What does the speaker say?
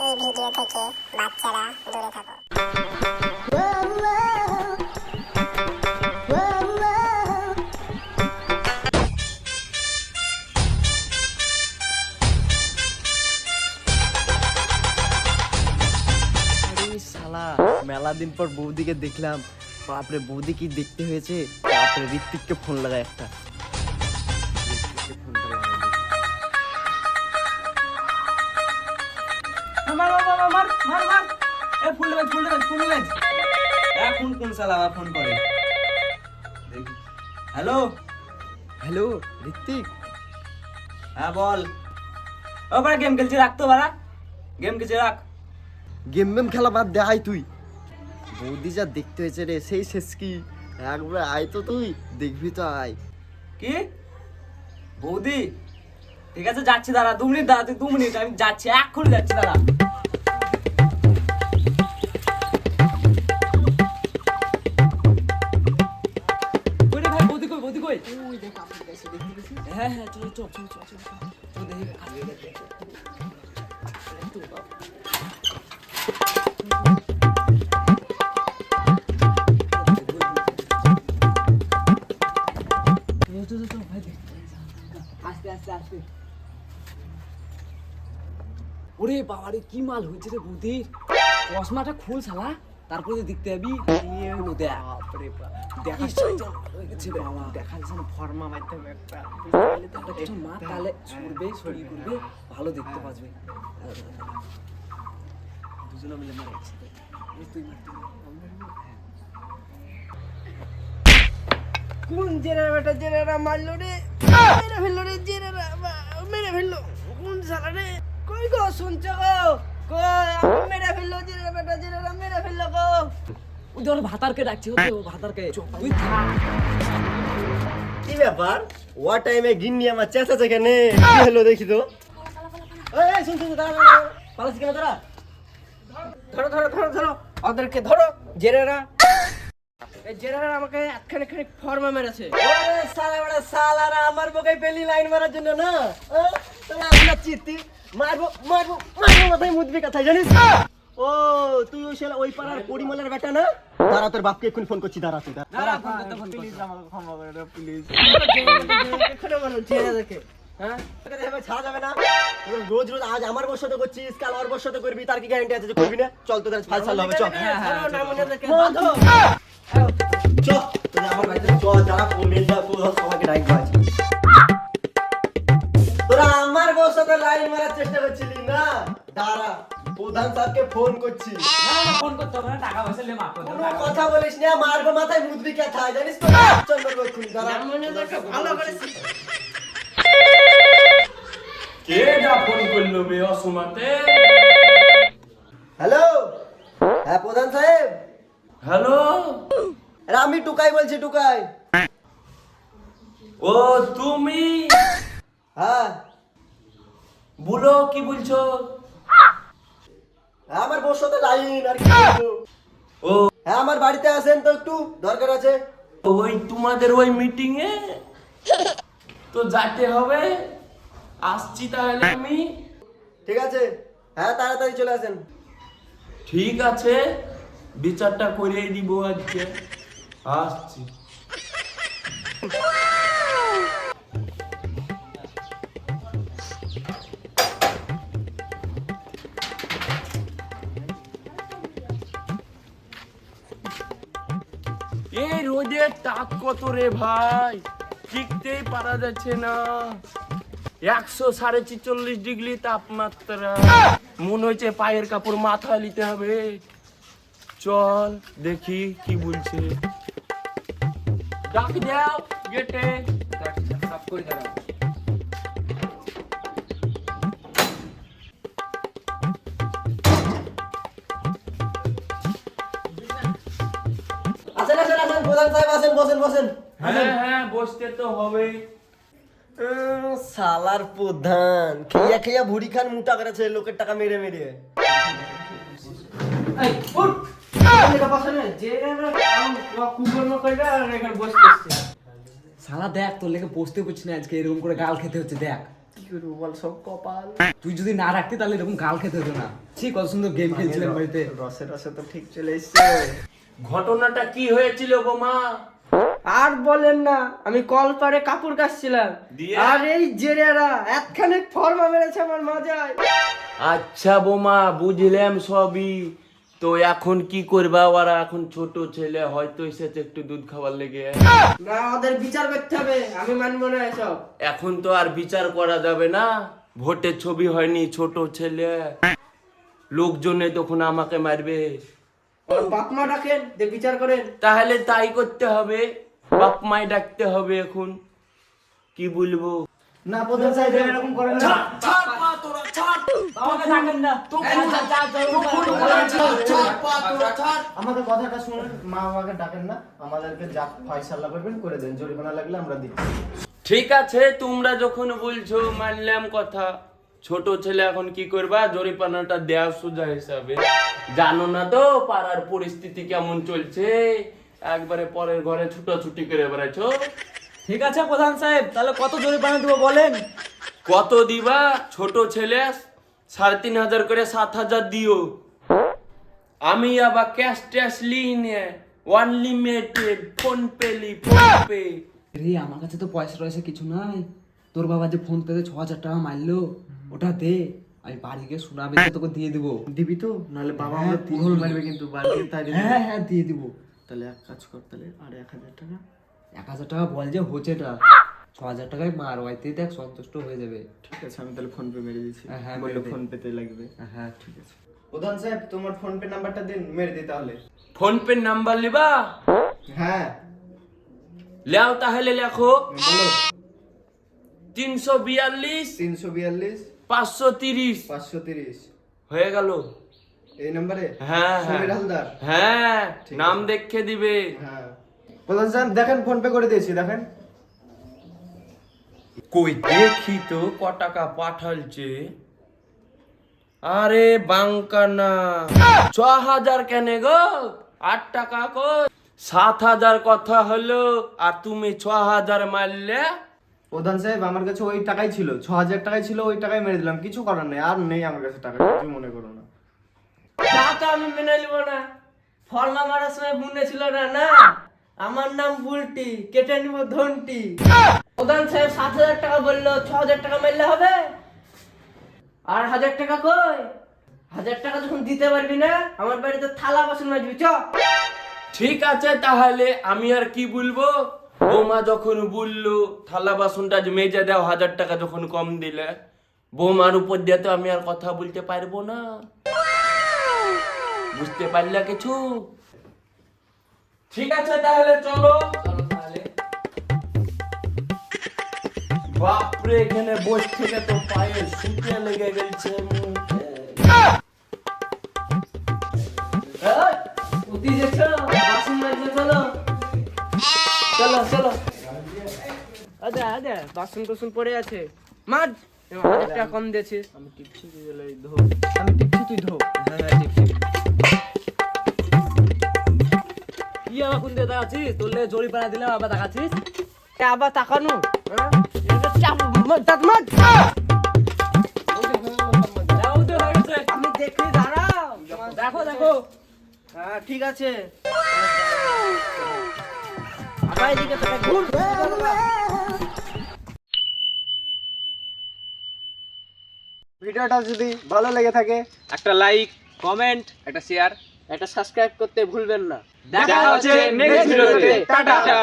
এই ভিডিও থেকে বাচ্চারা দূরে থাকো। শালা মেলা দিন পর বৌদিকে দেখলাম। বাপরে বৌদি কি দেখতে হয়েছে। বাপরে ঋত্বিককে ফোন লাগায় একটা। হ্যালো হ্যালো ঋত্বিক, হ্যাঁ বল। ও বাড়া গেম খেলছি, রাখ তো বাড়া, গেম খেলছি রাখ। গেম মেম খেলা বাদ দে, আয় তুই। বৌদি যা দেখতে হয়েছে রে, সেই শেষ কি। একবার আয় তো, তুই দেখবি তো, আয়। কি বৌদি? ঠিক আছে যাচ্ছি, দাঁড়া 2 মিনিট, দাঁড়া তুই 2 মিনিট, আমি যাচ্ছি, এক্ষুনি যাচ্ছি, দাঁড়া। কই রে ভাই, বৌদি কই, বৌদি কই? হ্যাঁ হ্যাঁ, চল চল চল চল চল চল দেখি। আস্তে আস্তে আস্তে। ওরে বাবারে, কি মাল হয়েছে রে বৌদির। চশমাটা খুল শালা, তারপরে দেখতে যাবি। বাপরে বাপ, দেখা দেখাচ্ছে না ফর্মা মাধ্যমে একটা। কিছু মা তাহলে ছুড়বে, ছড়িয়ে করবে, ভালো দেখতে পাসবে। দুজনে মিলে মারে একসাথে। তুই মার, তুই মার। কোন জেরার বেটা জেরারা মারলো রে, মেরে ফেললো রে, জেরারা মেরে ফেললো। কোন শালা রে, কই গো শুনছ গো? কই আমি মেরে ফেললো, জেরার বেটা জেরারা মেরে ফেললো গো। ওই ধর ভাতারকে ডাকছে, ও ভাতারকে। তুই থাক। কি ব্যাপার? ওয়া টাইমে গিন্নি আমার চেঁচাছে কেন? কি হলো দেখি তো। এই শুন শুন, দাঁড়া পালাস কেন তোরা? ধরো ধরো ধরো ধরো, ওদেরকে ধরো। জেরারা, এই জেরারা আমাকে একখানে খানিক ফর্মা মেরেছে। ওরে শালা বড় শালারা আমার বকে পেলি লাইন মারার জন্য না। তোরা আমরা চিত্তি মারবো মারবো মারবো, মাথায় মুদবি কথা জানিস। ও তুই ওই শালা ওই পাড়ার পরিমলের বেটা না? দাঁড়া, তোর বাপকে এক্ষুনি ফোন করছি, দাঁড়া তুই দাঁড়া। প্লিজ আমাকে ক্ষমা করে দাও, প্লিজ। এখানে বলো জেরারাকে, হ্যাঁ তোকে দেখে ভাই ছাড়া যাবে না। তুই রোজ রোজ আজ আমার বর সাথে করছিস, কাল ওর বর সাথে করবি, তার কি গ্যারান্টি আছে যে করবি না? চল তোদের ফাল ছাড়লে হবে, চল। ধরো না মনেদেরকে বন্ধ। বাঁধো। চল তোদের আমার বাড়িতে চল, যারা করবেন যা তোর সবাইকে ডাক বাজ। তোরা আমার বর সাথে লাইন মারার চেষ্টা করছিলি না? দাঁড়া, প্রধান স্যারকে ফোন করছি। ফোন করতে হবে না, টাকা পয়সা নিয়ে মাফ করে কোনো দাও। কথা বলিস না, মারবো মাথায় মুদবি কথা, জানিস তো? চল মারবো এক্ষুনি, দাঁড়া। মনেদেরকে ভালো করে কে যা ফোন করলো বে অসমাতে? হ্যালো, হ্যাঁ প্রধান সাহেব। হ্যালো, আরে আমি টুকাই বলছি, টুকাই। ও তুমি? হ্যাঁ বলো কি বলছো? আমার বউর সাথে লাইন, আর কি বলবো? ও হ্যাঁ আমার বাড়িতে আসেন তো, একটু দরকার আছে। ওই তোমাদের ওই মিটিং এ তো যেতে হবে, আসছি তাহলে আমি। ঠিক আছে, হ্যাঁ তাড়াতাড়ি চলে আসেন। ঠিক আছে, বিচারটা করেই দিব আজকে, আসছি। এই রোদের তাপ কত রে ভাই, টিকতেই পারা যাচ্ছে না। 146.5 তাপমাত্রা, মনে হচ্ছে পায়ের কাপড় মাথায় নিতে হবে। চল দেখি কি বলছে। ডাক দাও গেটে, সাফ করে দাও। আসেন আসেন আসেন, প্রধান সাহেব আসেন, বসেন বসেন। হ্যাঁ হ্যাঁ, বসতে তো হবেই। সালার প্রধান খেয়া খেয়া ভুড়ি খান মোটা করেছে লোকের টাকা মেরে মেরে। এই উঠ, এটা বসানে জেরারা কুকুরমা কইরা আর এখানে বসতেছে। শালা দেখ, তোর লেগে বসতে পারছি না আজকে, এরকম করে গাল খেতে হচ্ছে। দেখ কি করব বল, সব কপাল। তুই যদি না রাখতি তাহলে এরকম গাল খেতে হতো না। ছি কত সুন্দর গেম খেলছিলেন বাড়িতে। রসে রসে তো ঠিক চলে এসছে। ঘটনাটা কি হয়েছিল বোমা? আর বলেন না, আমি কলপারে কাপড় কাচছিলাম, দিয়ে? আর এই জেরেরা একখানে ফর্মা মেরেছে আমার মাজায়। আচ্ছা বোমা, বুঝলাম সবই। তো এখন কি করবা? ওরা এখন ছোট ছেলে, হয়তো এসেছে একটু দুধ খাবার লেগে। না, ওদের বিচার করতে হবে, আমি মানবো না এসব। এখন তো আর বিচার করা যাবে না, ভোটের ছবি হয়নি, ছোট ছেলে, লোকজনে তখন আমাকে মারবে। ওর বাপ মা ডাকেন, যে বিচার করেন। তাহলে তাই করতে হবে, বাপ মাই ডাকতে হবে এখন। কি বলবো? না প্রধান সাহেব এরকম করেন না। আমাকে ডাকেন না। আমাদের কথাটা শুনুন, মা বাবাকে ডাকেন না, আমাদেরকে যা ফয়সালা করবেন করে দেন, জরিমানা লাগলে আমরা দিচ্ছি। ঠিক আছে, তোমরা যখন বলছো মানলাম কথা। ছোট ছেলে এখন কি করবা? জরিপানাটা দেওয়া সোজা হিসাবে। জানো না তো পাড়ার পরিস্থিতি কেমন চলছে, একবারে পরের ঘরে ছুটাছুটি করে বেড়াচ্ছো। ঠিক আছে প্রধান সাহেব, তাহলে কত জরিমানা দেবো বলেন? কত দিবা? ছোট ছেলে 3,500 করে 7,000 দিও। আমি আবার ক্যাশ ট্যাশ লিনে আনলিমিটেড ফোন পে রে আমার কাছে তো পয়সা টয়সা কিছু নাই। তোর বাবা যে ফোন পেতে 6,000 টাকা মারলো, ওটা দে, আমি বাড়ি গিয়ে শোনাবে তো তোকে দিয়ে দিবো। দিবি তো? নাহলে বাবা হ্যাঁ, আমাদের পুরো মারবে কিন্তু বাড়িতে, তাই দিবি? হ্যাঁ হ্যাঁ দিয়ে দিবো। তাহলে এক কাজ কর, তাহলে আর 1,000 টাকা। 1,000 টাকা বল যে হচ্ছেটা, 6,000 টাকায় মার, ওইতে দেখ সন্তুষ্ট হয়ে যাবে। ঠিক আছে, আমি তাহলে ফোন পে মেরে দিচ্ছি। হ্যাঁ, বললো মেরে দে। ফোন পেতে লাগবে। হ্যাঁ ঠিক আছে। প্রধান সাহেব তোমার ফোন পে নাম্বারটা দিন, মেরে দিই তাহলে। ফোন পে নাম্বার লিবা? হ্যাঁ লেও তাহলে লেখো বলো। 342 342 530 530 হয়ে গেল। এই নম্বরে? হ্যাঁ সমীর হ্যাঁ হালদার। হ্যাঁ, ঠিক নাম আছে। দেখে দিবে। হ্যাঁ প্রধান সাহেব দেখেন ফোন পে করে দিয়েছি, দেখেন। কই দেখি তো ক টাকা পাঠালছে। আরে বাঙ্কানা, 6,000 কেন গো? 8 টাকা কই? 7,000 কথা হলো, আর তুমি 6,000 মারলে। প্রধান সাহেব আমার কাছে ওই টাকাই ছিল, 6,000 টাকাই ছিল, ওই টাকাই মেরে দিলাম, কিছু করার নেই, আর নেই আমার কাছে টাকা, কিছু মনে করো না। তা তো আমি মেনে নিব না, ফর্মা মারার সময় মনে ছিল না। না, আমার নাম বুলটি, কেটে নিব ধনটি। প্রধান সাহেব 7,000 টাকা বললো, 6,000 টাকা মারলে হবে? আর 1,000 টাকা কই? 1,000 টাকা যখন দিতে পারবি না, আমার বাড়িতে থালা বাসন মাজবি, চ। ঠিক আছে, তাহলে আমি আর কি বলবো? বৌমা যখন বললো থালা বাসনটা যে মেজে দাও, 1,000 টাকা যখন কম দিলে, বৌমার উপর দিয়ে তো আমি আর কথা বলতে পারবো না। বুঝতে পারলে কিছু? ঠিক আছে তাহলে চলো। বাপরে, এখানে বসে থেকে তো পায়ে সুটে লেগে গেছে মুখে। এই, উঠি যেছো, বাসন মাজতে চলো। চলো চলো। আচ্ছা আচ্ছা, বাসন কোসন পড়ে আছে, মার। 1,000 টাকা কম দিয়েছিস। আমি টিপছি, তুই গেলে ধো। আমি টিপছি, তুই ধো। হ্যাঁ হ্যাঁ টিপছি। কি আবার কোন দিয়ে তাকাচ্ছিস? তোর লেগে জরিমানা দিলাম আবার তাকাচ্ছিস? আবার তাকানো? হ্যাঁ? এটা চাপ, দাঁত মার। যাও তো হয়ে গেছে। আমি দেখি, দাঁড়াও। দেখো দেখো। হ্যাঁ ঠিক আছে। আবার এদিকে তাকা, ঘুর। ভিডিওটা যদি ভালো লেগে থাকে একটা লাইক, কমেন্ট, একটা শেয়ার, একটা সাবস্ক্রাইব করতে ভুলবেন না। দেখা হচ্ছে নেক্সট ভিডিওতে। টাটা।